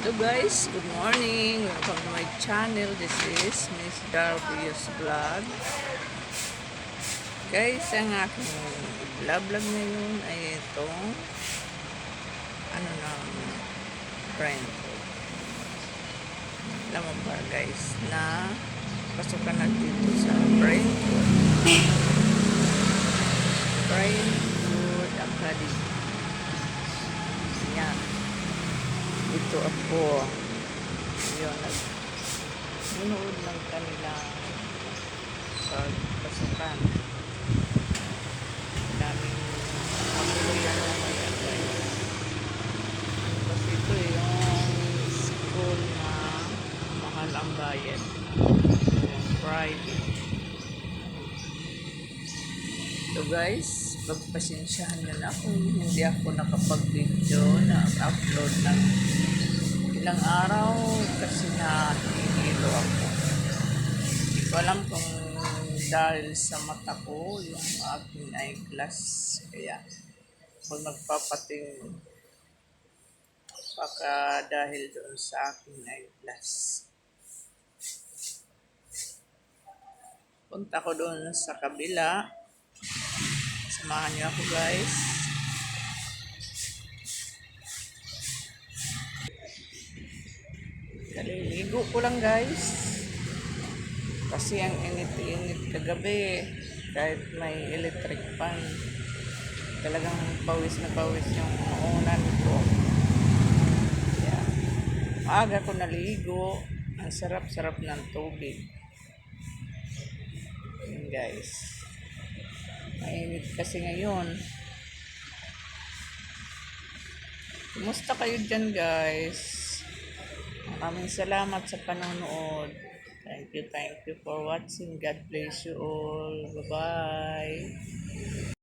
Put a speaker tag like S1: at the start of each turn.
S1: Hello guys, good morning. Welcome to my channel. This is Miss Darvius Vlog. Guys, ang aking vlog ngayon ay itong ng friend ko. Alam mo ba guys na pasukan na dito sa friend ko. Friendhood Academy. Yan. Ito ako. Yun, nanood ng kanilang pagpasukan. Daming kapuluyan na mga guys. Kasi ito yung school na mahal ang bayad. Yung private. So guys, pagpasensyahan nyo na kung hindi ako nakapag-video na upload ng ilang araw kasi na hinihilo ako. Hindi ko alam kung dahil sa mata ko yung aking eyeglass, kaya kung magpapating baka dahil doon sa aking eyeglass. Punta ko doon sa kabila. Samahan niyo ako guys. Kaliligo ko lang guys. Kasi ang init-init kagabi. Kahit may electric fan. Talagang pawis na pawis yung maunan ko. Yeah. Maaga ko naligo. Ang sarap-sarap ng tubig. Yun guys. Mainit kasi ngayon. Kumusta kayo dyan guys? Maraming salamat sa panonood. Thank you for watching. God bless you all. Bye-bye.